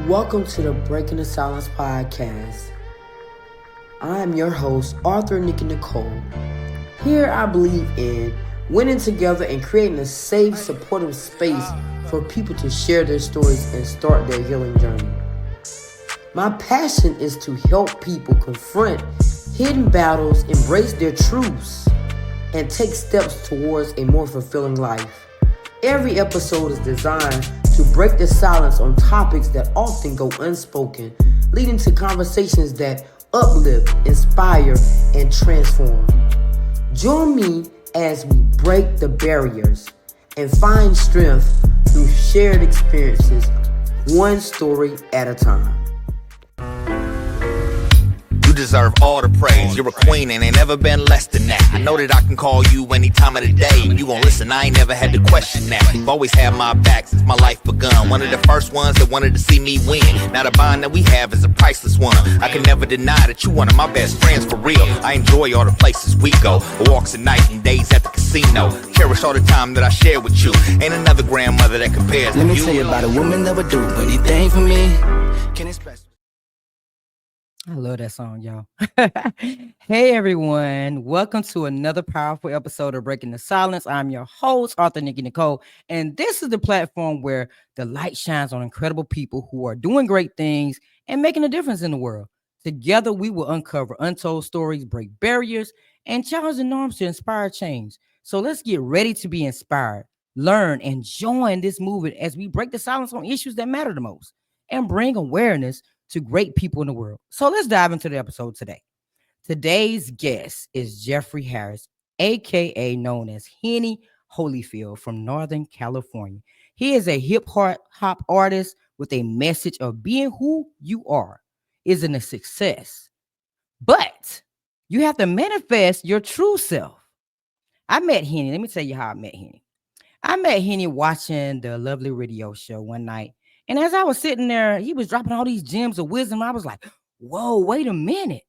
Welcome to the Breaking the Silence podcast. I am your host, Author Nikki Nicole. Here I believe in winning together and creating a safe, supportive space for people to share their stories and start their healing journey. My passion is to help people confront hidden battles, embrace their truths, and take steps towards a more fulfilling life. Every episode is designed to break the silence on topics that often go unspoken, leading to conversations that uplift, inspire, and transform. Join me as we break the barriers and find strength through shared experiences, one story at a time. You deserve all the praise. You're a queen and ain't never been less than that. I know that I can call you any time of the day. You gon' listen, I ain't never had to question that. You've always had my back since my life begun. One of the first ones that wanted to see me win. Now the bond that we have is a priceless one. I can never deny that you one of my best friends for real. I enjoy all the places we go. Walks at night and days at the casino. Cherish all the time that I share with you. Ain't another grandmother that compares to you. Let me tell you about a woman that would do anything for me. Can express. I love that song, y'all. Hey, everyone. Welcome to another powerful episode of Breaking the Silence. I'm your host, Author Nikki Nicole, and this is the platform where the light shines on incredible people who are doing great things and making a difference in the world. Together, we will uncover untold stories, break barriers, and challenge the norms to inspire change. So let's get ready to be inspired, learn, and join this movement as we break the silence on issues that matter the most and bring awareness to great people in the world. So let's dive into the episode today. Today's guest is Jeffrey Harris, aka known as Henny Holyfield from Northern California. He is a hip hop artist with a message of being who you are isn't a success, but you have to manifest your true self. I met Henny. Let me tell you how I met Henny. I met Henny watching the Lovely Radio show one night. And as I was sitting there, he was dropping all these gems of wisdom. I was like, whoa, wait a minute.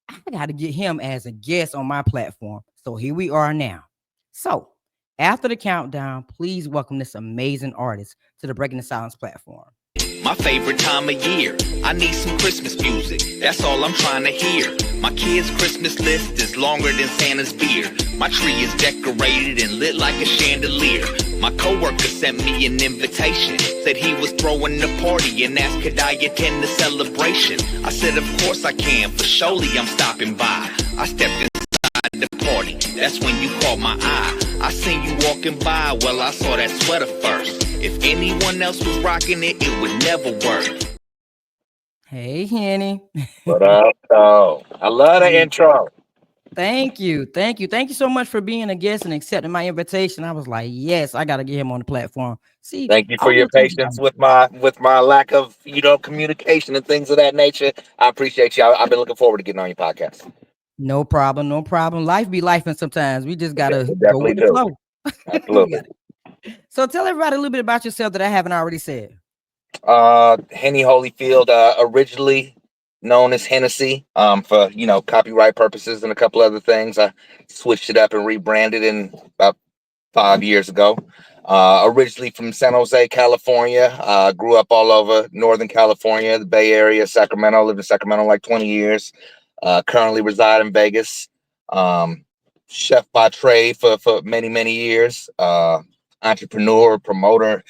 I got to get him as a guest on my platform. So here we are now. So after the countdown, please welcome this amazing artist to the Breaking the Silence platform. My favorite time of year. I need some Christmas music. That's all I'm trying to hear. My kids' Christmas list is longer than Santa's beard. My tree is decorated and lit like a chandelier. My coworker sent me an invitation. Said he was throwing a party and asked could I attend the celebration. I said of course I can, for surely I'm stopping by. I stepped inside the party. That's when you caught my eye. I seen you walking by, well I saw that sweater first. If anyone else was rocking it, it would never work. Hey, Henny. What up, though? I love the intro. Thank you. Thank you. Thank you so much for being a guest and accepting my invitation. I was like, yes, I got to get him on the platform. See, Thank you for your patience with my lack of communication and things of that nature. I appreciate you. I've been looking forward to getting on your podcast. No problem. No problem. Life be life, and sometimes we just got to go definitely with the flow. Absolutely. So tell everybody a little bit about yourself that I haven't already said. Henny Holyfield, originally known as Hennessy, for copyright purposes and a couple other things. I switched it up and rebranded in about 5 years ago. Originally from San Jose, California. Grew up all over Northern California, the Bay Area, Sacramento. Lived in Sacramento like 20 years. Currently reside in Vegas. Chef by trade for many, many years. Entrepreneur, promoter,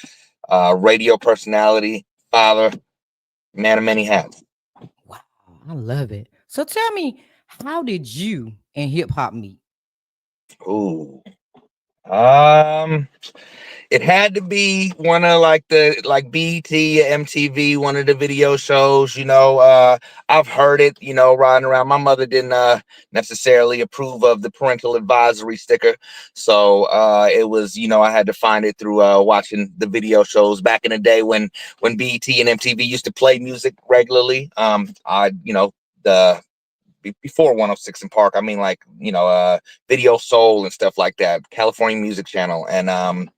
radio personality, father, man of many hats. Wow, I love it. So tell me, how did you and hip hop meet? Ooh. It had to be one of like BET, MTV, one of the video shows, I've heard it, riding around. My mother didn't necessarily approve of the parental advisory sticker. So it was, I had to find it through watching the video shows back in the day when BET and MTV used to play music regularly. Before 106 in Park, I mean, Video Soul and stuff like that, California Music Channel. And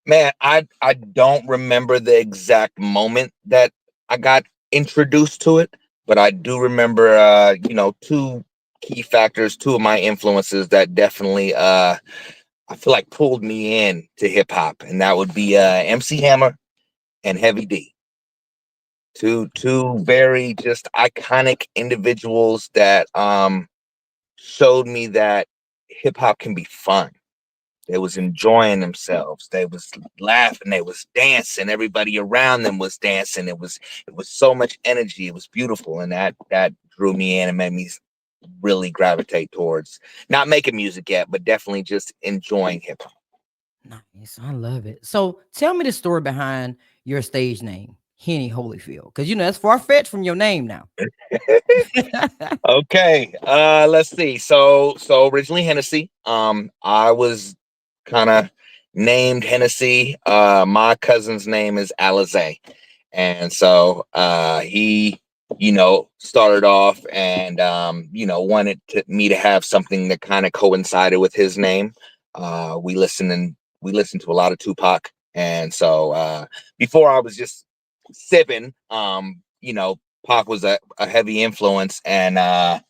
man, I don't remember the exact moment that I got introduced to it, but I do remember, two key factors, two of my influences that definitely, I feel like pulled me in to hip hop, and that would be MC Hammer and Heavy D. Two very just iconic individuals that showed me that hip hop can be fun. They was enjoying themselves. They was laughing. They was dancing. Everybody around them was dancing. It was so much energy. It was beautiful, and that drew me in and made me really gravitate towards not making music yet, but definitely just enjoying hip hop. Nice. I love it. So tell me the story behind your stage name, Henny Holyfield. Because you know that's far fetched from your name now. Okay, let's see. So originally Hennessy. I was kind of named Hennessy. My cousin's name is Alizé. And so he, started off and wanted me to have something that kind of coincided with his name. We listened to a lot of Tupac. And so before I was just sipping, Pac was a heavy influence, and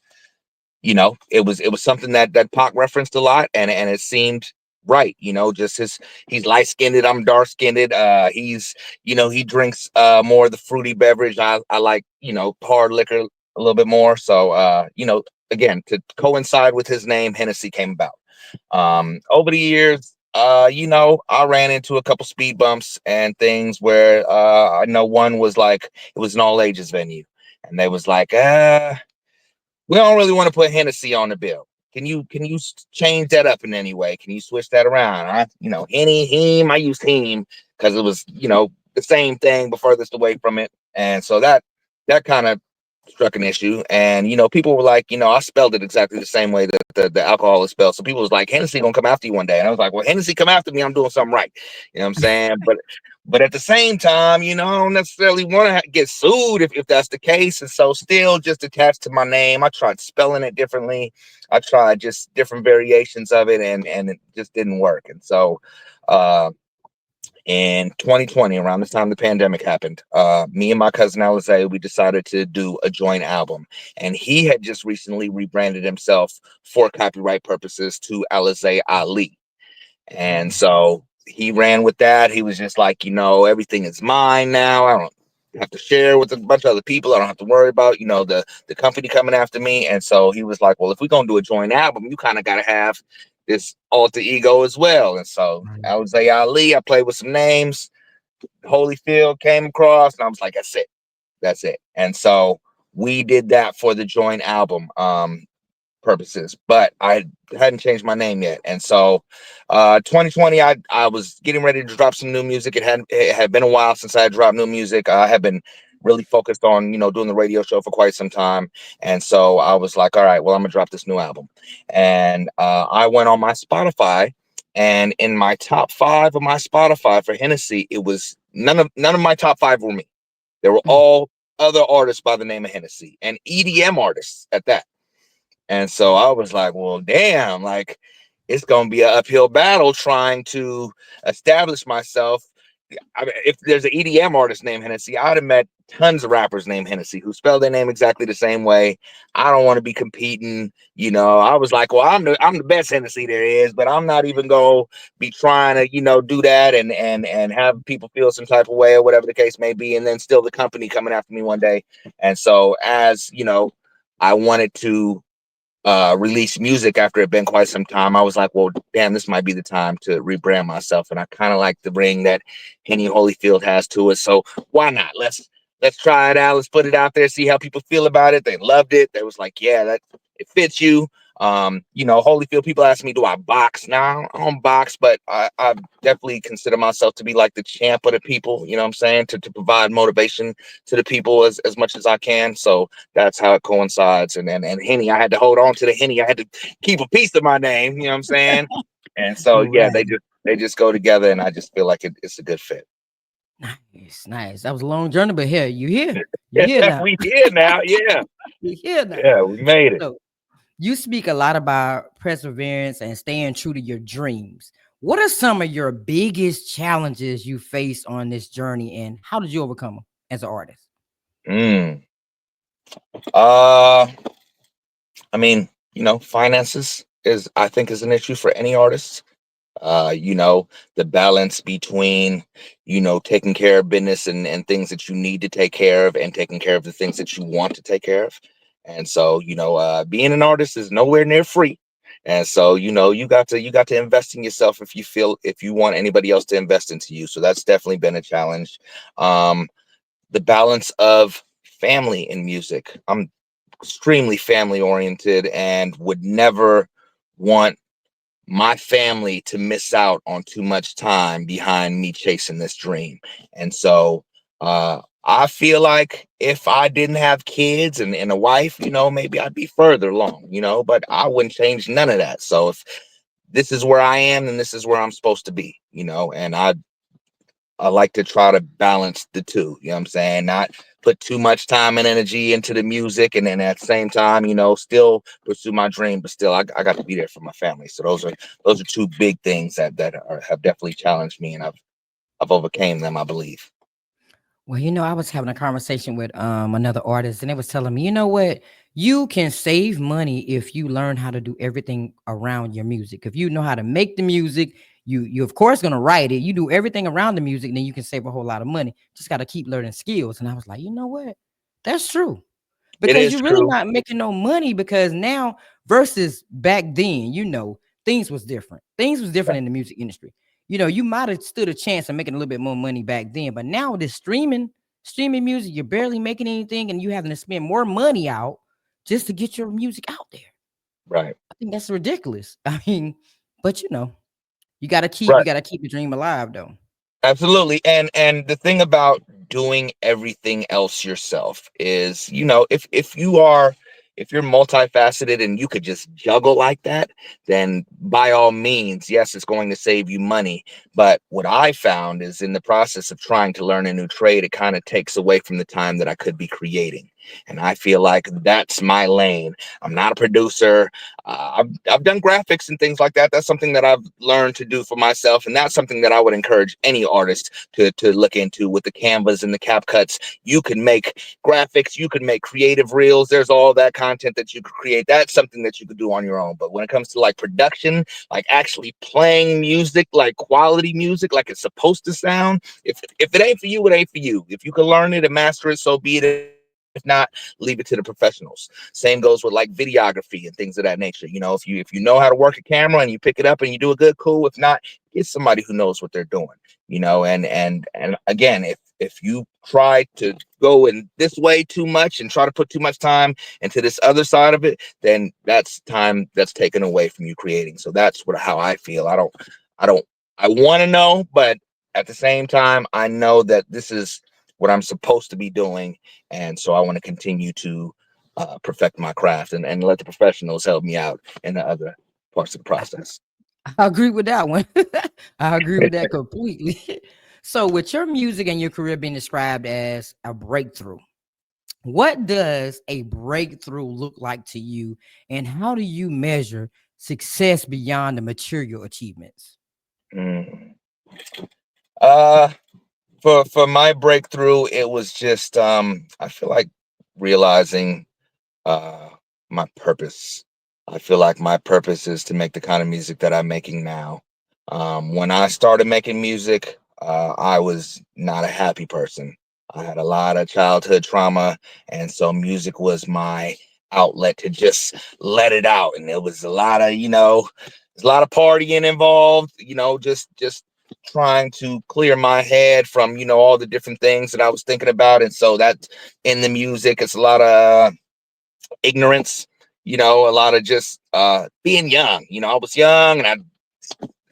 it was something that Pac referenced a lot, and it seemed right. Just he's light skinned, I'm dark skinned. He drinks more of the fruity beverage. I like hard liquor a little bit more. So again, to coincide with his name, Hennessy came about. Over the years, I ran into a couple speed bumps and things where I know one was like it was an all ages venue, and they was like, we don't really want to put Hennessy on the bill. Can you change that up in any way? Can you switch that around? Henny, Heem. I used Heem because it was the same thing but furthest away from it, and so that kind of struck an issue. And people were like, I spelled it exactly the same way that the alcohol is spelled. So people was like, Hennessy gonna come after you one day, and I was like, well, Hennessy come after me, I'm doing something right. You know what I'm saying? But at the same time, I don't necessarily want to get sued if that's the case. And so still just attached to my name. I tried spelling it differently. I tried just different variations of it, and it just didn't work. And so in 2020, around this time the pandemic happened, me and my cousin Alizé, we decided to do a joint album. And he had just recently rebranded himself for copyright purposes to Alizé Ali. And so he ran with that. He was just like, everything is mine now. I don't have to share with a bunch of other people. I don't have to worry about, the company coming after me. And so he was like, well, if we're going to do a joint album, you kind of got to have this alter ego as well. And so I was Ali. I played with some names. Holyfield came across, and I was like, that's it. That's it. And so we did that for the joint album. Purposes, but I hadn't changed my name yet. And so 2020, I was getting ready to drop some new music. It had been a while since I had dropped new music. I had been really focused on doing the radio show for quite some time. And so I was like, all right, well, I'm gonna drop this new album. And I went on my Spotify, and in my top 5 of my Spotify for Hennessy, it was none of my top 5 were me. They were all other artists by the name of Hennessy, and EDM artists at that. And so I was like, well, damn, like it's going to be an uphill battle trying to establish myself. I mean, if there's an EDM artist named Hennessy, I would have met tons of rappers named Hennessy who spell their name exactly the same way. I don't want to be competing. I was like, well, I'm the best Hennessy there is, but I'm not even going to be trying to, do that and have people feel some type of way or whatever the case may be. And then still the company coming after me one day. And so as, I wanted to release music after it had been quite some time, I was like, well, damn, this might be the time to rebrand myself. And I kind of like the ring that Henny Holyfield has to it. So why not? Let's try it out. Let's put it out there, see how people feel about it. They loved it. They was like, yeah, that it fits you. Holyfield, people ask me, do I box? Now I don't box, but I definitely consider myself to be like the champ of the people, you know what I'm saying? To provide motivation to the people as much as I can. So that's how it coincides. And Henny, I had to hold on to the Henny. I had to keep a piece of my name, you know what I'm saying? And so yeah, Right. they just go together, and I just feel like it's a good fit. Nice, nice. That was a long journey, but here, you here. You here Yeah, now. we here now. Yeah. You here now. Yeah, we made it. So you speak a lot about perseverance and staying true to your dreams. What are some of your biggest challenges you faced on this journey, and how did you overcome them as an artist? Mm. Uh I mean, finances I think is an issue for any artist. You know, the balance between, you know, taking care of business and things that you need to take care of and taking care of the things that you want to take care of. And so, you know, being an artist is nowhere near free. And so, you know, you got to invest in yourself if you want anybody else to invest into you. So that's definitely been a challenge. Um, the balance of family in music. I'm extremely family oriented and would never want my family to miss out on too much time behind me chasing this dream. And so I feel like if I didn't have kids and a wife, you know, maybe I'd be further along, you know, but I wouldn't change none of that. So if this is where I am, then this is where I'm supposed to be, you know, and I like to try to balance the two, you know what I'm saying? Not put too much time and energy into the music and then at the same time, you know, still pursue my dream, but still I got to be there for my family. So those are two big things that have definitely challenged me and I've overcame them, I believe. Well, I was having a conversation with another artist, and they was telling me, you know what, you can save money if you learn how to do everything around your music. If you know how to make the music, you of course gonna write it. You do everything around the music, then you can save a whole lot of money. Just got to keep learning skills. And I was like, you know what, that's true. It Because is you're really true. not making no money, because now versus back then, things was different. Things was different in the music industry. You might have stood a chance of making a little bit more money back then, but now this streaming music, you're barely making anything, and you having to spend more money out just to get your music out there. Right. I think that's ridiculous. I mean, but you gotta keep Right. you gotta keep the dream alive though. Absolutely. And the thing about doing everything else yourself is, you know, if you're multifaceted and you could just juggle like that, then by all means, yes, it's going to save you money. But what I found is in the process of trying to learn a new trade, it kind of takes away from the time that I could be creating. And I feel like that's my lane. I'm not a producer. I've done graphics and things like that. That's something that I've learned to do for myself, and that's something that I would encourage any artist to look into with the canvas and the cap cuts. You can make graphics, you can make creative reels. There's all that content that you could create. That's something that you could do on your own. But when it comes to like production, like actually playing music, like quality music, like it's supposed to sound, if it ain't for you, it ain't for you. If you can learn it and master it, so be it. If not, leave it to the professionals. Same goes with like videography and things of that nature. You know, if you know how to work a camera and you pick it up and you do it good, cool. If not, get somebody who knows what they're doing. You know, and again, if you try to go in this way too much and try to put too much time into this other side of it, then that's time that's taken away from you creating. So that's how I feel. I don't I want to know, but at the same time, I know that this is what I'm supposed to be doing, and so I want to continue to perfect my craft and let the professionals help me out in the other parts of the process. I agree with that one. I agree with that completely. So, with your music and your career being described as a breakthrough, what does a breakthrough look like to you, and how do you measure success beyond the material achievements? Mm. Uh, for my breakthrough, it was just I feel like realizing uh my purpose. I feel like my purpose is to make the kind of music that I'm making now. When I started making music, I was not a happy person. I had a lot of childhood trauma, and so music was my outlet to just let it out. And there was a lot of, there's a lot of partying involved, just trying to clear my head from, all the different things that I was thinking about. And so that in the music, it's a lot of ignorance, a lot of just being young. I was young and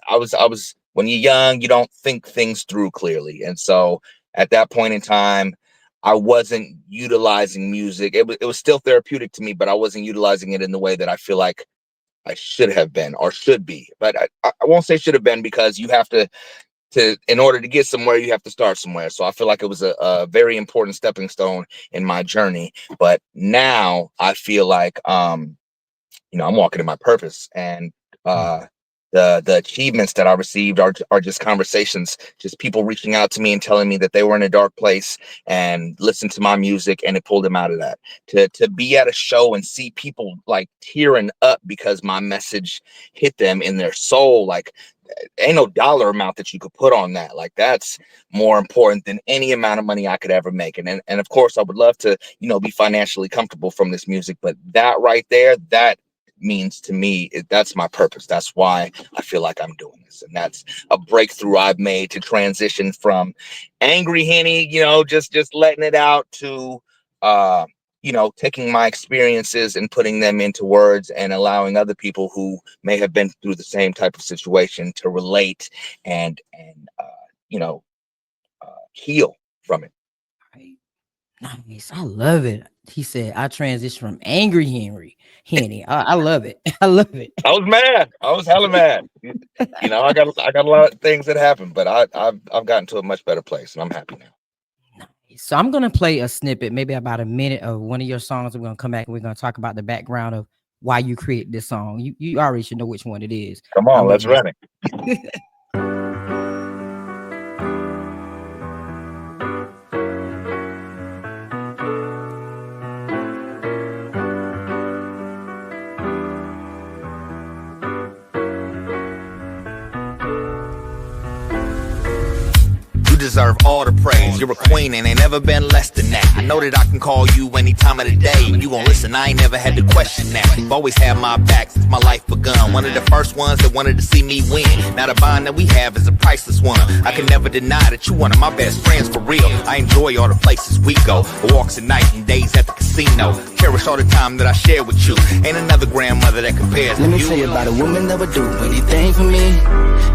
I was when you're young, you don't think things through clearly. And so at that point in time, I wasn't utilizing music. It was still therapeutic to me, but I wasn't utilizing it in the way that I feel like I should have been or should be. But I won't say should have been, because you have to in order to get somewhere, you have to start somewhere. So I feel like it was a very important stepping stone in my journey. But now I feel like I'm walking in my purpose, and uh the achievements that I received are just conversations, just people reaching out to me and telling me that they were in a dark place and listen to my music and it pulled them out of that. To be at a show and see people like tearing up because my message hit them in their soul, like ain't no dollar amount that you could put on that. Like, that's more important than any amount of money I could ever make. And of course I would love to, be financially comfortable from this music, but that right there, that means to me, that's my purpose. That's why I feel like I'm doing this. And that's a breakthrough I've made to transition from angry Henny, just letting it out, to taking my experiences and putting them into words and allowing other people who may have been through the same type of situation to relate and heal from it. Right. Nice. I love it. He said, I transitioned from angry Henny. I love it. I love it. I was mad. I was hella mad. I got a lot of things that happened, but I've gotten to a much better place, and I'm happy now. So I'm gonna play a snippet, maybe about a minute of one of your songs. We're gonna come back and we're gonna talk about the background of why you created this song. You already should know which one it is. Come on, let's run it. You deserve all the praise. You're a queen and ain't never been less than that. I know that I can call you any time of the day. You gon' listen, I ain't never had to question that. You've always had my back since my life begun. One of the first ones that wanted to see me win. Now the bond that we have is a priceless one. I can never deny that you one of my best friends for real. I enjoy all the places we go, the walks at night and days at the casino. Cherish all the time that I share with you. Ain't another grandmother that compares to you. Let me tell you about a woman that would do anything for me.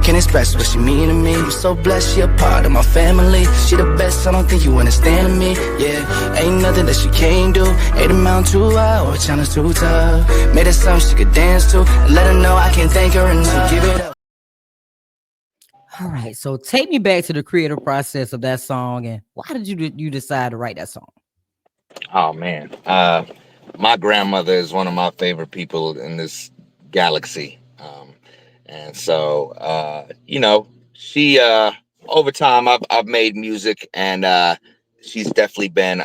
Can't express what she mean to me. I'm so blessed she a part of my family. She the best, I don't think you understand me. Yeah, ain't nothing that she can't do. Ain't amount too high or challenge too tough. Made her something she could dance to. And let her know I can't thank her enough. Give it up. All right, so take me back to the creative process of that song, and why did you decide to write that song? Oh man, my grandmother is one of my favorite people in this galaxy, and so she over time I've made music, and she's definitely been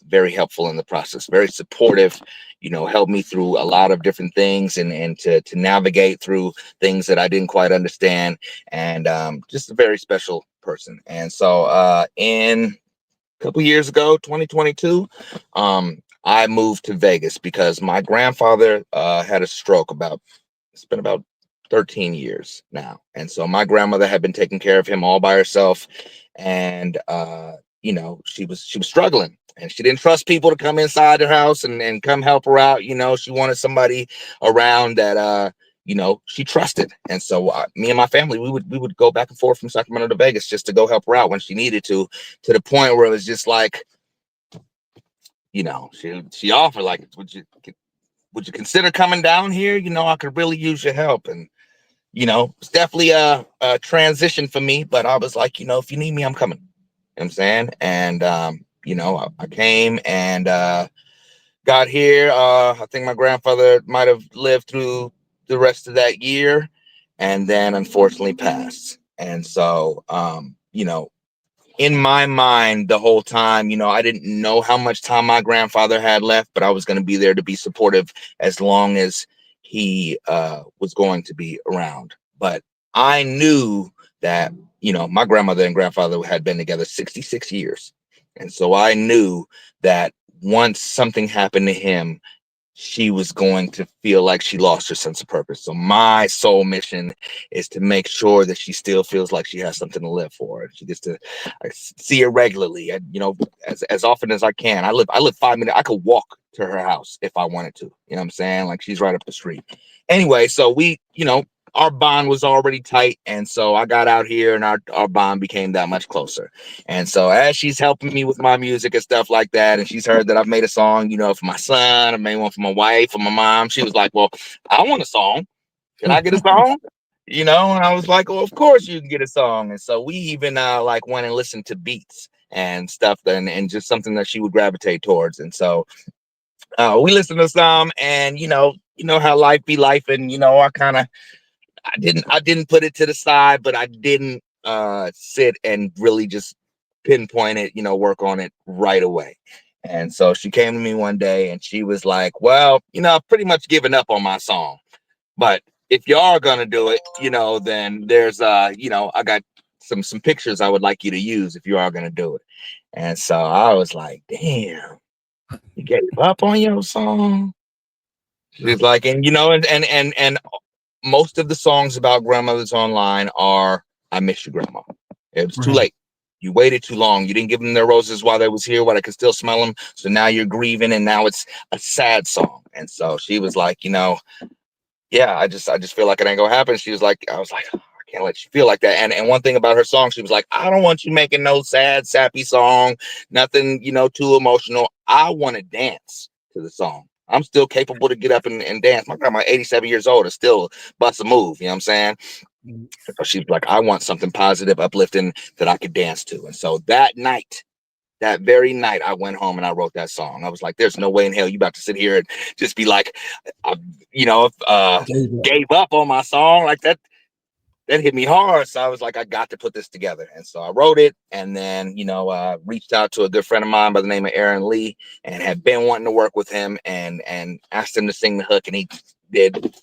very helpful in the process, very supportive. Helped me through a lot of different things, and to navigate through things that I didn't quite understand, and just a very special person. And so in couple years ago, 2022, I moved to Vegas because my grandfather had a stroke. It's been about 13 years now, and so my grandmother had been taking care of him all by herself, and she was struggling, and she didn't trust people to come inside her house and come help her out. She wanted somebody around that she trusted. And so me and my family, we would go back and forth from Sacramento to Vegas just to go help her out when she needed to the point where it was just like, she offered, like, would you consider coming down here? I could really use your help. And it's definitely a transition for me, but I was like, if you need me, I'm coming. You know what I'm saying? And I came and got here. I think my grandfather might have lived through the rest of that year, and then unfortunately passed. And so in my mind the whole time, I didn't know how much time my grandfather had left, but I was going to be there to be supportive as long as he was going to be around. But I knew that my grandmother and grandfather had been together 66 years, and so I knew that once something happened to him, she was going to feel like she lost her sense of purpose. So my sole mission is to make sure that she still feels like she has something to live for. She gets to see her regularly, as often as I can. I live 5 minutes. I could walk to her house if I wanted to. You know what I'm saying? Like, she's right up the street. Anyway, so we, our bond was already tight. And so I got out here and our bond became that much closer. And so as she's helping me with my music and stuff like that, and she's heard that I've made a song, for my son, I made one for my wife, for my mom, she was like, well, I want a song. Can I get a song? And I was like, well, of course you can get a song. And so we even went and listened to beats and stuff, and just something that she would gravitate towards. And so we listened to some, and how life be life. And I didn't put it to the side, but I didn't sit and really just pinpoint it, work on it right away. And so she came to me one day and she was like, well, I've pretty much given up on my song, but if you are gonna do it, then there's I got some pictures I would like you to use if you are gonna do it. And so I was like, damn, you gave up on your song. She's like, and most of the songs about grandmothers online are I miss you, grandma. It was too Right. late. You waited too long. You didn't give them their roses while they was here, while I could still smell them. So now you're grieving, and now it's a sad song. And so she was like, yeah, I just feel like it ain't gonna happen. She was like, I was like, "Oh, I can't let you feel like that." And one thing about her song, she was like, I don't want you making no sad, sappy song, nothing, too emotional. I want to dance to the song. I'm still capable to get up and dance. My grandma, 87 years old, is still bust a move. You know what I'm saying? Mm. So she's like, I want something positive, uplifting that I could dance to. And so that very night, I went home and I wrote that song. I was like, there's no way in hell you about to sit here and just be like, I, Gave up. gave up on my song like that. That hit me hard. So I was like, I got to put this together. And so I wrote it and then, reached out to a good friend of mine by the name of Aaron Lee and had been wanting to work with him and asked him to sing the hook. And he did,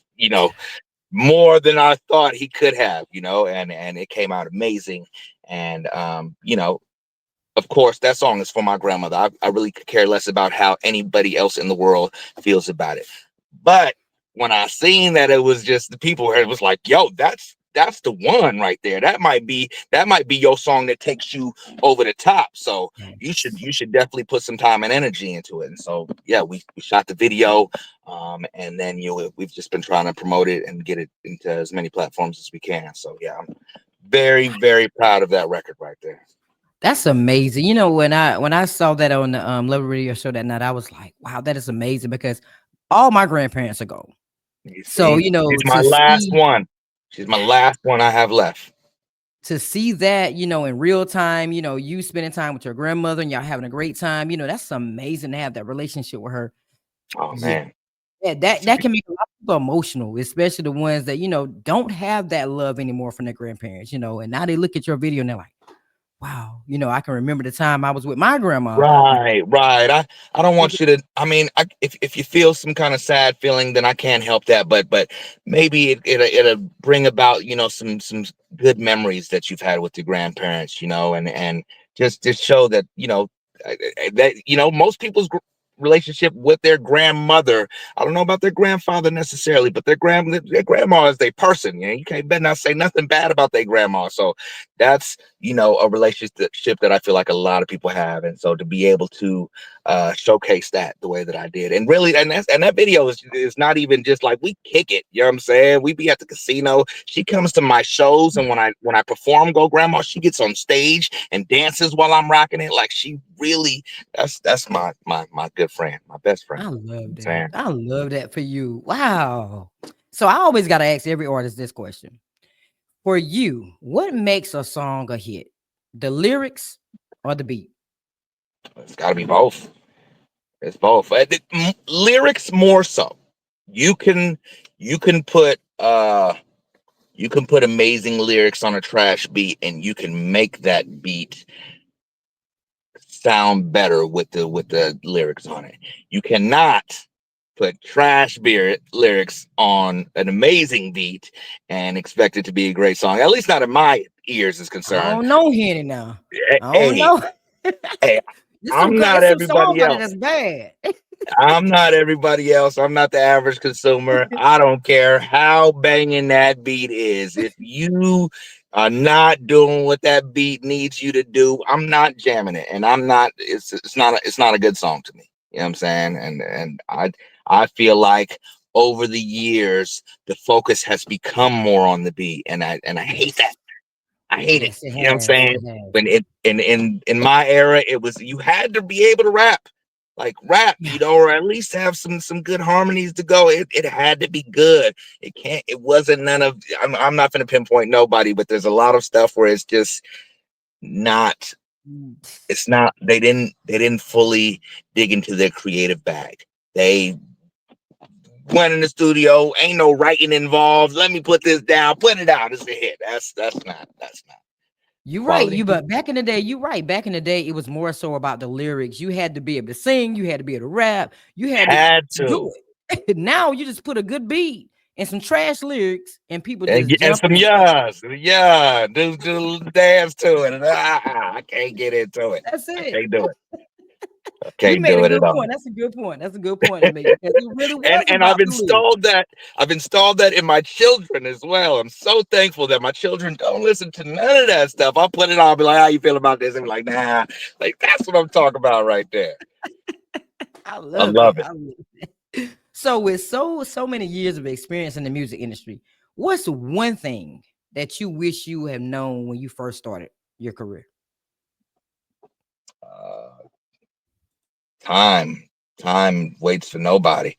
more than I thought he could have, and it came out amazing. And, of course, that song is for my grandmother. I really could care less about how anybody else in the world feels about it. But when I seen that it was just the people, it was like, yo, that's the one right there. That might be your song that takes you over the top. So you should Yes. you should definitely put some time and energy into it. And so yeah, we shot the video, and then we've just been trying to promote it and get it into as many platforms as we can. So yeah, I'm very very proud of that record right there. That's amazing. When I saw that on the Love Radio show that night, I was like, wow, that is amazing because all my grandparents are gone. You So, see, she's my last one. She's my last one I have left. to see that, in real time, you spending time with your grandmother and y'all having a great time, that's amazing to have that relationship with her. Oh Yeah. man. Yeah, that can make a lot of people emotional, especially the ones that, don't have that love anymore from their grandparents, and now they look at your video and they're like, wow, I can remember the time I was with my grandma. Right, right. I don't want you to. I mean, if you feel some kind of sad feeling, then I can't help that. But maybe it'll bring about some good memories that you've had with your grandparents, and just show that that most people's relationship with their grandmother. I don't know about their grandfather necessarily, but their grandma is their person. You can't better not say nothing bad about their grandma. So that's a relationship that I feel like a lot of people have, and so to be able to showcase that the way that I did, and really, and that video is not even just like we kick it. You know what I'm saying? We be at the casino. She comes to my shows, and when I perform, Go Grandma, she gets on stage and dances while I'm rocking it. Like she really, that's my good friend, my best friend. I You know what love I'm that. saying? I love that for you. Wow. So I always got to ask every artist this question. For you, what makes a song a hit? The lyrics or the beat? It's got to be both. It's both. Lyrics more so. You can you can put amazing lyrics on a trash beat, and you can make that beat sound better with the lyrics on it. You cannot put trash beer lyrics on an amazing beat and expect it to be a great song. At least not in my ears is I concerned. don't know, Henny. Now I don't Hey, know. hey, I'm not It's some songs everybody out there else. that's bad. I'm not everybody else. I'm not the average consumer. I don't care how banging that beat is. If you are not doing what that beat needs you to do, I'm not jamming it, and I'm not. It's not a good song to me. You know what I'm saying? And I feel like over the years the focus has become more on the beat, and I hate that. I hate it. Yes, it You know what I'm has. saying? It has. When it in my era, it was you had to be able to rap, like rap, Yeah. or at least have some good harmonies to go. It had to be good. It wasn't none of. I'm not gonna pinpoint nobody, but there's a lot of stuff where it's just not. Mm. It's not. They didn't fully dig into their creative bag. They went in the studio. Ain't no writing involved. Let me put this down. Put it out. It's a hit. That's not You're right. quality. But back in the day, you're right. Back in the day, it was more so about the lyrics. You had to be able to sing. You had to be able to rap. You had to Had do to. it. Now you just put a good beat and some trash lyrics, and people And, just and jump some in. do dance to it. And, I can't get into it. That's I it. can't do it. I You can't made do a it at good all. point. That's a good point. That's a good point to make because it really was And about the lyrics. I've installed that in my children as well. I'm so thankful that my children don't listen to none of that stuff. I'll put it on, I'll be like, how you feel about this? And be like, nah, like that's what I'm talking about right there. I I love it. love it. I love it. So with so many years of experience in the music industry, what's one thing that you wish you have known when you first started your career? Uh, time waits for nobody.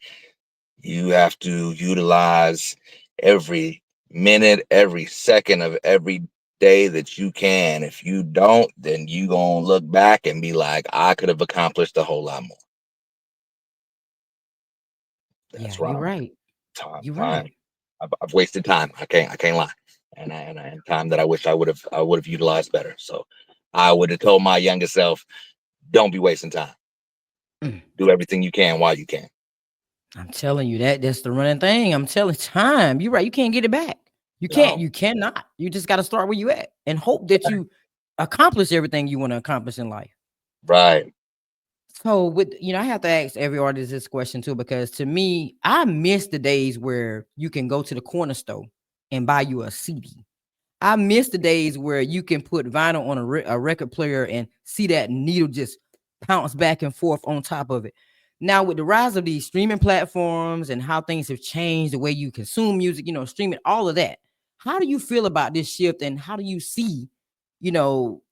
You have to utilize every minute, every second of every day that you can. If you don't, then you gonna look back and be like, I could have accomplished a whole lot more. Yeah, That's you're wrong. right. You're Time. right. I've wasted time. I can't lie. And time that I wish I would have utilized better. So I would have told my younger self, don't be wasting time. Mm. Do everything you can while you can. I'm telling you that's the running thing. I'm telling time. You're right. You can't get it back. You can't. No. You cannot. You just got to start where you at and hope that you accomplish everything you want to accomplish in life. Right. So with I have to ask every artist this question too, because to me, I miss the days where you can go to the corner store and buy you a CD. I miss the days where you can put vinyl on a record player and see that needle just bounce back and forth on top of it. Now, with the rise of these streaming platforms and how things have changed, the way you consume music, streaming, all of that. How do you feel about this shift, and how do you see, you know,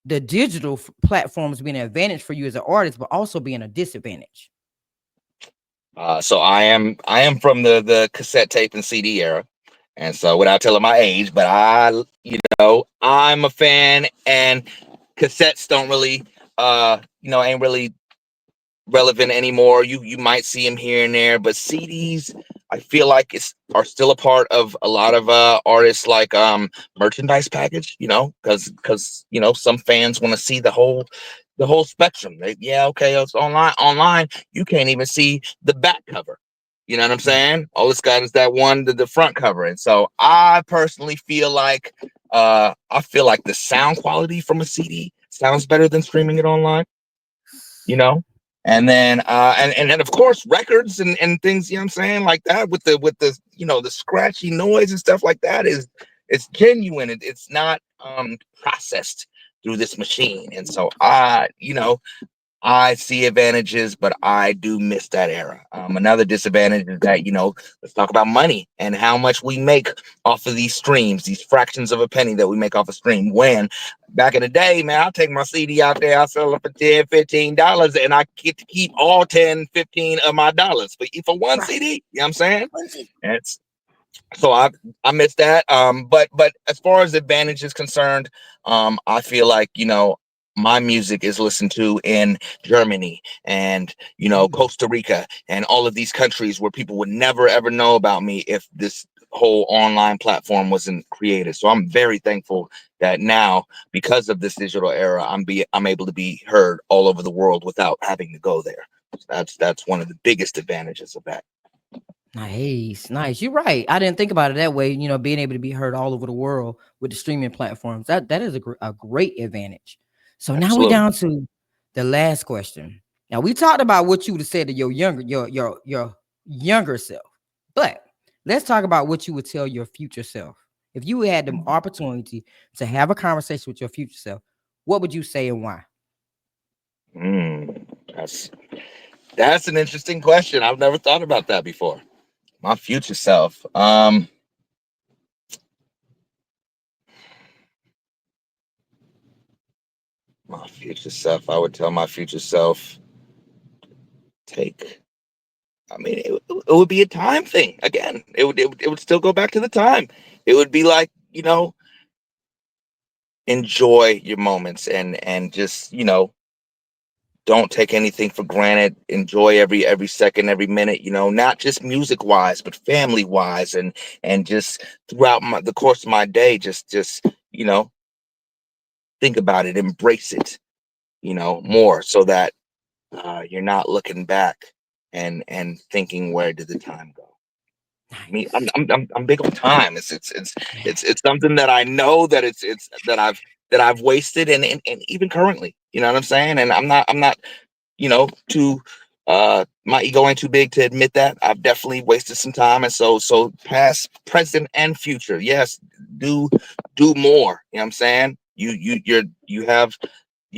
the digital platforms being an advantage for you as an artist, but also being a disadvantage? So I am from the cassette tape and CD era, and so without telling my age, but I'm a fan, and cassettes don't really ain't really relevant anymore. You might see them here and there, but CDs, I feel like are still a part of a lot of artists like merchandise package. Because some fans want to see the whole spectrum. Yeah, okay, it's online. Online, you can't even see the back cover. You know what I'm saying? All it's got is that one, the front cover. And so I personally feel like the sound quality from a CD sounds better than streaming it online, you know? And then and then of course records and things, you know what I'm saying, like that with the the scratchy noise and stuff like that it's genuine. It's not processed through this machine. And so I see advantages, but I do miss that era. Another disadvantage is that, let's talk about money and how much we make off of these streams, these fractions of a penny that we make off a stream. When back in the day, man, I'll take my CD out there, I'll sell it for $10, $15, and I get to keep all 10, 15 of my dollars for one Right. CD. You know what I'm saying? It's so I miss that. But as far as advantage is concerned, I feel like my music is listened to in Germany and Costa Rica and all of these countries where people would never ever know about me if this whole online platform wasn't created. So I'm very thankful that now, because of this digital era, I'm able to be heard all over the world without having to go there. That's one of the biggest advantages of that. Nice, nice. You're right. I didn't think about it that way. Being able to be heard all over the world with the streaming platforms, that is a great advantage. So now we Absolutely. down to the last question. Now we talked about what you would have said to your younger self, but let's talk about what you would tell your future self if you had the opportunity to have a conversation with your future self. What would you say and why? Mm, that's an interesting question. I've never thought about that before. My future self. My future self. I would tell my future self, take. I mean, it would be a time thing again. It would still go back to the time. It would be like, enjoy your moments and just don't take anything for granted. Enjoy every second, every minute. Not just music wise, but family wise, and just throughout the course of my day. Just think about it, embrace it. More so that you're not looking back and thinking, where did the time go? Me, Nice. I'm big on time. Yeah. It's something that I know that it's that I've wasted, and even currently, you know what I'm saying. And I'm not, too my ego ain't too big to admit that I've definitely wasted some time. And so past, present, and future, yes, do more. You know what I'm saying. You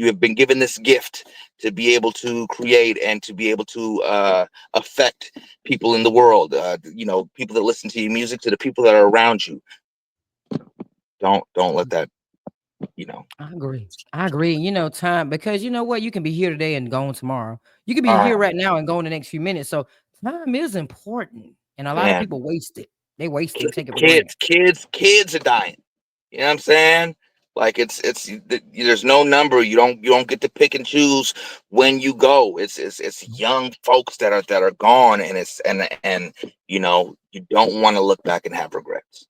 have been given this gift to be able to create and to be able to affect people in the world. People that listen to your music, to the people that are around you. Don't let that. You know. I agree. I agree. Time, because you know what? You can be here today and gone tomorrow. You can be here Uh, right now and go in the next few minutes. So time is important. And a lot of man, people waste it. They waste it, take it for granted. kids are dying. You know what I'm saying? Like there's no number. You don't get to pick and choose when you go. It's young folks that are gone, and you don't want to look back and have regrets.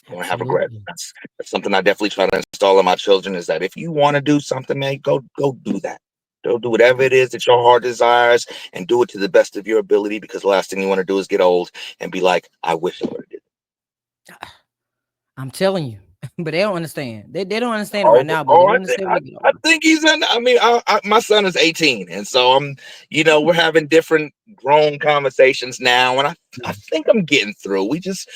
You want to have regrets. Absolutely. That's something I definitely try to install in my children, is that if you want to do something, man, go do that. Go do whatever it is that your heart desires, and do it to the best of your ability, because the last thing you want to do is get old and be like, I wish I would have did. I'm telling you. But they don't understand. They don't understand it right Oh, now, but oh, they'll understand when they get I older. think he's in. I mean, my son is 18, and so we're having different grown conversations now, and I Yeah. think I'm getting through. We just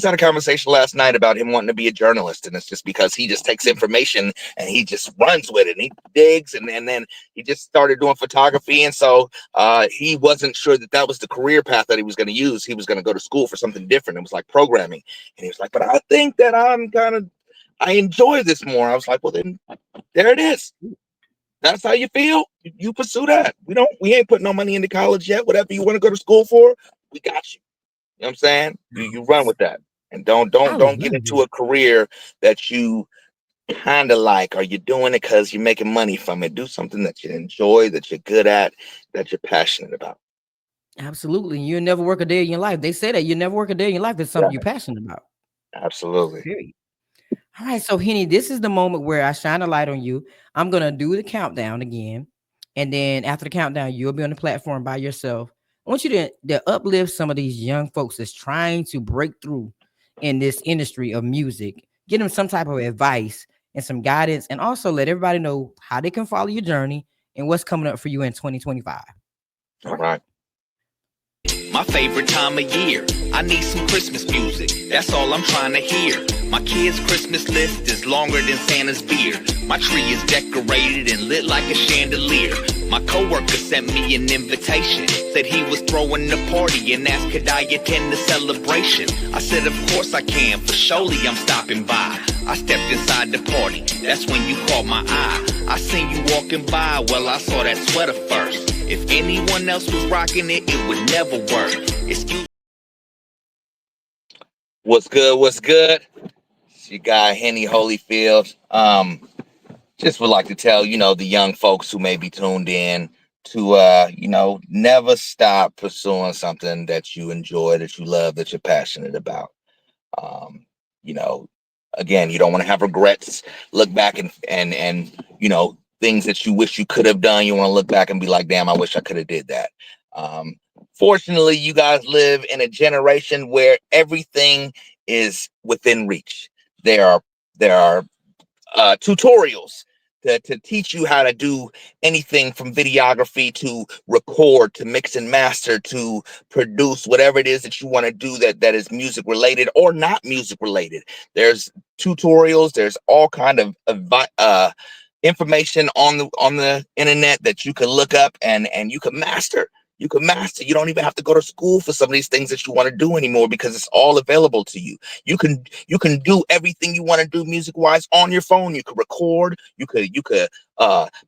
had a conversation last night about him wanting to be a journalist, and it's just because he just takes information and he just runs with it, and he digs, and then he just started doing photography, and so he wasn't sure that was the career path that he was going to use. He was going to go to school for something different. It was like programming, and he was like, but I think that I enjoy this more. I was like, well, then there it is. That's how you feel. You pursue that. We ain't putting no money into college yet. Whatever you want to go to school for, we got you. You know what I'm saying? You run Nice. with that. And don't get love into it. a career that you kind of like, or you're doing it because you're making money from it. Do something that you enjoy, that you're good at, that you're passionate about. Absolutely. You'll never work a day in your life. They say that you never work a day in your life. That's something Yeah, you're passionate about. absolutely. Period. All right, so Henny, this is the moment where I shine a light on you. I'm gonna do the countdown again, and then after the countdown, you'll be on the platform by yourself. I want you to uplift some of these young folks that's trying to break through in this industry of music. Give them some type of advice and some guidance, and also let everybody know how they can follow your journey and what's coming up for you in 2025. All right. My favorite time of year. I need some Christmas music. That's all I'm trying to hear. My kids' Christmas list is longer than Santa's beard. My tree is decorated and lit like a chandelier. My coworker sent me an invitation. Said he was throwing a party and asked could I attend the celebration. I said of course I can, for surely I'm stopping by. I stepped inside the party, that's when you caught my eye. I seen you walking by, well I saw that sweater first. If anyone else was rocking it, it would never work. Excuse. What's good? What's good? It's your guy Henny Holyfield. Just would like to tell the young folks who may be tuned in to never stop pursuing something that you enjoy, that you love, that you're passionate about. um you know Again, you don't want to have regrets. Look back and things that you wish you could have done. You want to look back and be like, damn, I wish I could have did that. um Fortunately, you guys live in a generation where everything is within reach. There are tutorials to teach you how to do anything from videography to record to mix and master to produce whatever it is that you want to do that is music related or not music related. There's tutorials. There's all kind of information on the internet that you can look up and you can master. You can master. You don't even have to go to school for some of these things that you want to do anymore, because it's all available to you. You can do everything you want to do music wise on your phone. You could record. You could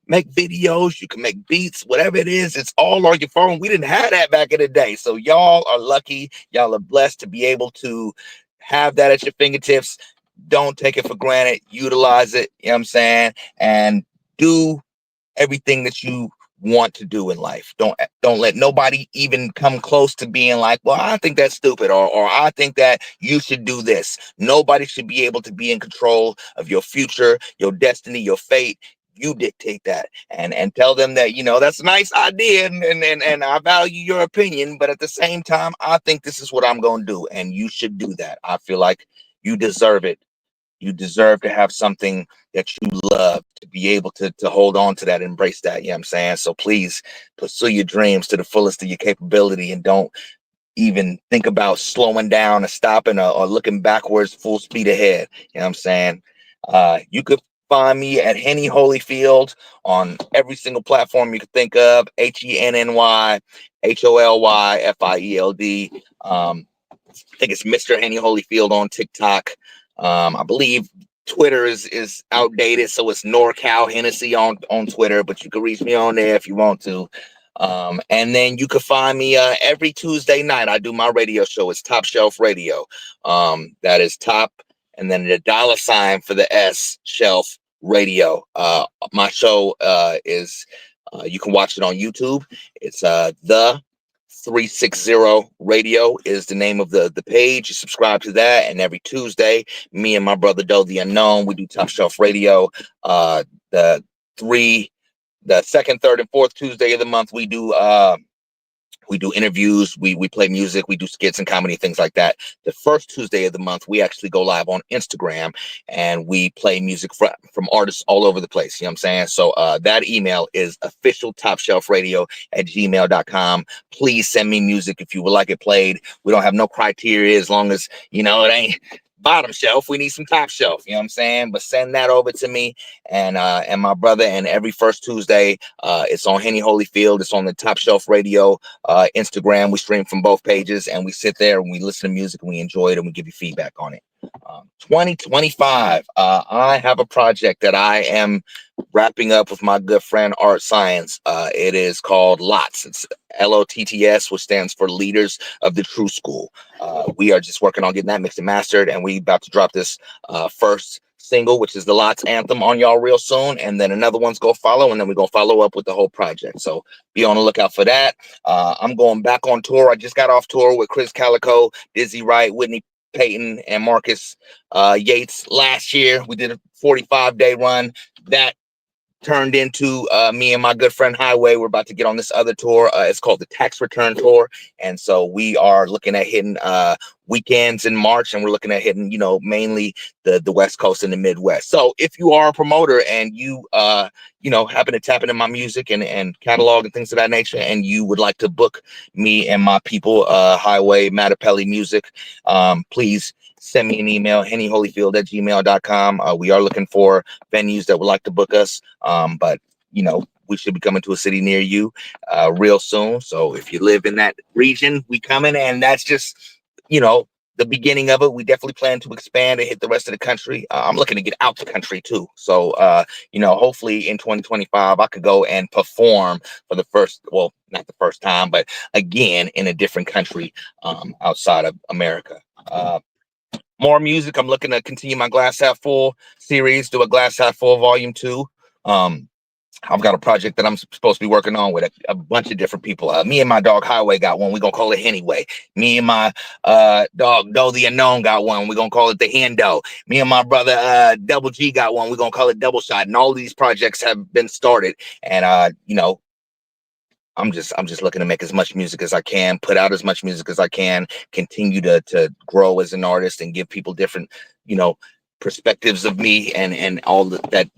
make videos. You can make beats. Whatever it is, it's all on your phone. We didn't have that back in the day, so y'all are lucky. Y'all are blessed to be able to have that at your fingertips. Don't take it for granted. Utilize it. You know what I'm saying? And do everything that you want to do in life. Don't let nobody even come close to being like, well, I think that's stupid, or I think that you should do this. Nobody should be able to be in control of your future, your destiny, your fate. you dictate that, and tell them that, that's a nice idea, and I value your opinion, but at the same time, I think this is what I'm going to do, and you should do that. I feel like you deserve it. You deserve to have something that you love, to be able to hold on to that, embrace that. You know what I'm saying? So please pursue your dreams to the fullest of your capability, and don't even think about slowing down or stopping, or looking backwards, full speed ahead. You know what I'm saying? You could find me at Henny Holyfield on every single platform you could think of. HennyHolyfield. I think it's Mr. Henny Holyfield on TikTok. I believe Twitter is outdated, so it's NorCal Hennessy on Twitter, but you can reach me on there if you want to. And then you can find me every Tuesday night. I do my radio show. It's Top Shelf Radio. That is top, and then the $ for the S, Shelf Radio. My show is you can watch it on YouTube. It's the 360 Radio is the name of the page. You subscribe to that, and every Tuesday, me and my brother Doe the Unknown, we do Top Shelf Radio. The three the second, third, and fourth Tuesday of the month, we do interviews, we play music, we do skits and comedy, things like that. The first Tuesday of the month, we actually go live on Instagram, and we play music from artists all over the place. You know what I'm saying? So that email is officialtopshelfradio@gmail.com. Please send me music if you would like it played. We don't have no criteria, as long as, it ain't bottom shelf. We need some top shelf. You know what I'm saying? But send that over to me and my brother. And every first Tuesday, it's on Henny Holyfield. It's on the Top Shelf Radio Instagram. We stream from both pages, and we sit there and we listen to music, and we enjoy it, and we give you feedback on it. 2025, I have a project that I am wrapping up with my good friend Art Science. It is called LOTS. It's LOTTS, which stands for Leaders of the True School. We are just working on getting that mixed and mastered, and we about to drop this first single, which is the LOTS anthem, on y'all real soon, and then another one's gonna follow, and then we're gonna follow up with the whole project. So be on the lookout for that. I'm going back on tour. I just got off tour with Chris Calico, Dizzy Wright, Whitney Payton, and Marcus Yates last year. We did a 45-day run that turned into me and my good friend Highway. We're about to get on this other tour. It's called the Tax Return Tour, and so we are looking at hitting weekends in March, and we're looking at hitting, mainly the West Coast and the Midwest. So if you are a promoter and you happen to tap into my music and catalog and things of that nature, and you would like to book me and my people, Highway Mattapelli Music, please send me an email, hennyholyfield@gmail.com. We are looking for venues that would like to book us. But we should be coming to a city near you real soon. So if you live in that region, we coming, and that's just, the beginning of it. We definitely plan to expand and hit the rest of the country. I'm looking to get out the country too. So, hopefully in 2025, I could go and perform for not the first time, but again, in a different country outside of America. More music. I'm looking to continue my Glass Half Full series, do a Glass Half Full Volume 2. I've got a project that I'm supposed to be working on with a bunch of different people. Me and my dog Highway got one. We're going to call it Hennyway. Me and my dog Doe the Unknown got one. We're going to call it the Hendo. Me and my brother Double G got one. We're going to call it Double Shot. And all of these projects have been started. And, I'm just looking to make as much music as I can, put out as much music as I can, continue to grow as an artist, and give people different, perspectives of me and all that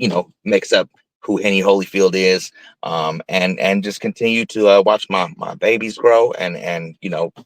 makes up who Henny Holyfield is, and just continue to watch my babies grow and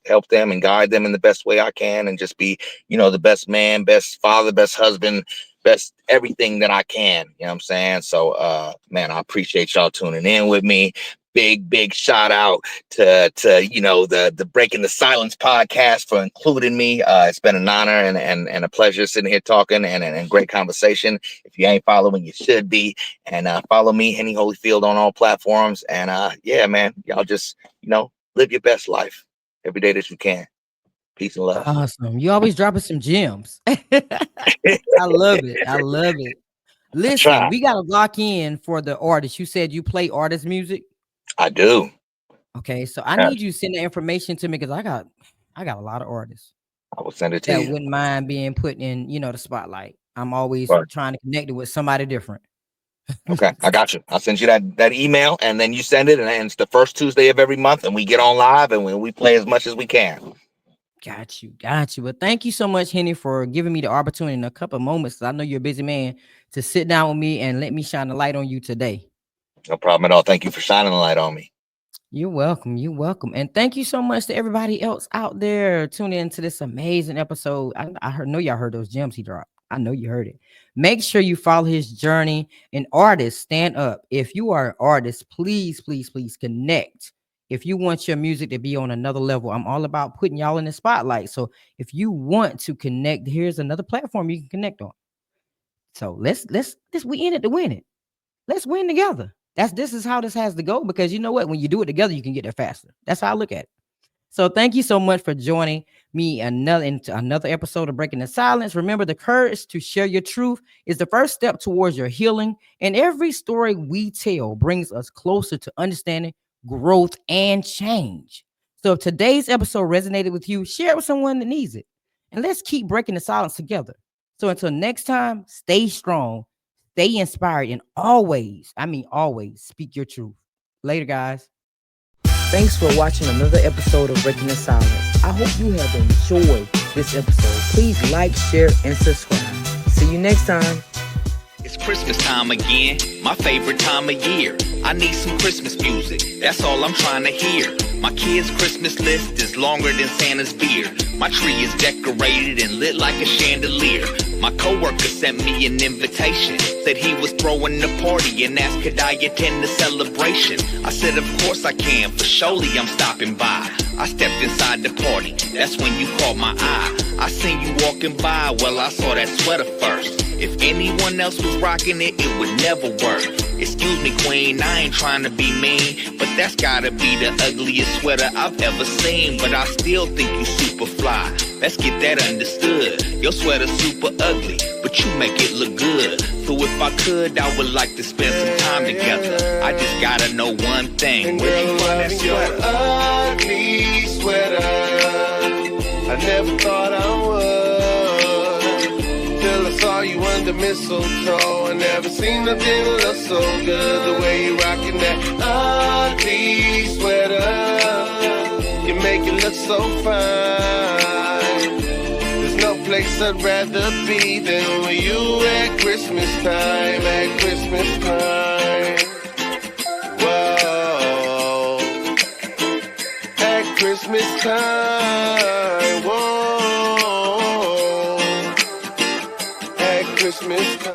help them and guide them in the best way I can, and just be the best man, best father, best husband, best everything that I can. You know what I'm saying? So man, I appreciate y'all tuning in with me. Big shout out to the Breaking the Silence podcast for including me. It's been an honor and a pleasure sitting here talking and great conversation. If you ain't following, you should be. And follow me, Henny Holyfield, on all platforms. And yeah, man, y'all just live your best life every day that you can. Peace and love. Awesome. You always dropping some gems. I love it. Listen, we gotta lock in for the artist. You said you play artist music. I do. Okay, so I need you to send the information to me, because I got a lot of artists. I will send it to you. Wouldn't mind being put in, the spotlight. I'm always trying to connect it with somebody different. Okay, I got you. I'll send you that email, and then you send it, and it's the first Tuesday of every month, and we get on live, and we play as much as we can. Got you. But thank you so much, Henny, for giving me the opportunity in a couple of moments. I know you're a busy man to sit down with me and let me shine the light on you today. No problem at all. Thank you for shining the light on me. You're welcome. And thank you so much to everybody else out there tuning into this amazing episode. I know y'all heard those gems he dropped. I know you heard it. Make sure you follow his journey. An artist, stand up. If you are an artist, please connect. If you want your music to be on another level, I'm all about putting y'all in the spotlight. So if you want to connect, here's another platform you can connect on. So let's we in it to win it. Let's win together. This is how this has to go, because you know what? When you do it together, you can get there faster. That's how I look at it. So thank you so much for joining me into another episode of Breaking the Silence. Remember, the courage to share your truth is the first step towards your healing. And every story we tell brings us closer to understanding, growth, and change. So if today's episode resonated with you, share it with someone that needs it. And let's keep breaking the silence together. So until next time, stay strong, stay inspired, and always speak your truth. Later, guys. Thanks for watching another episode of Breaking the Silence. I hope you have enjoyed this episode. Please like, share, and subscribe. See you next time. It's Christmas time again, my favorite time of year. I need some Christmas music, that's all I'm trying to hear. My kids' Christmas list is longer than Santa's beard. My tree is decorated and lit like a chandelier. My coworker sent me an invitation, said he was throwing a party and asked could I attend the celebration. I said of course I can, for surely I'm stopping by. I stepped inside the party, that's when you caught my eye. I seen you walking by, well I saw that sweater first. If anyone else was rocking it, it would never work. Excuse me, queen, I ain't trying to be mean, but that's gotta be the ugliest sweater I've ever seen. But I still think you super fly, let's get that understood. Your sweater's super ugly, but you make it look good. So if I could, I would like to spend some time together. I just gotta know one thing, where'd you find that sweater? Ugly sweater, I never thought I would. Till I saw you under mistletoe. I never seen nothing look so good. The way you rockin' that ugly sweater, you make it look so fine. There's no place I'd rather be than with you at Christmas time. At Christmas time, whoa. At Christmas time, whoa. Christmas time.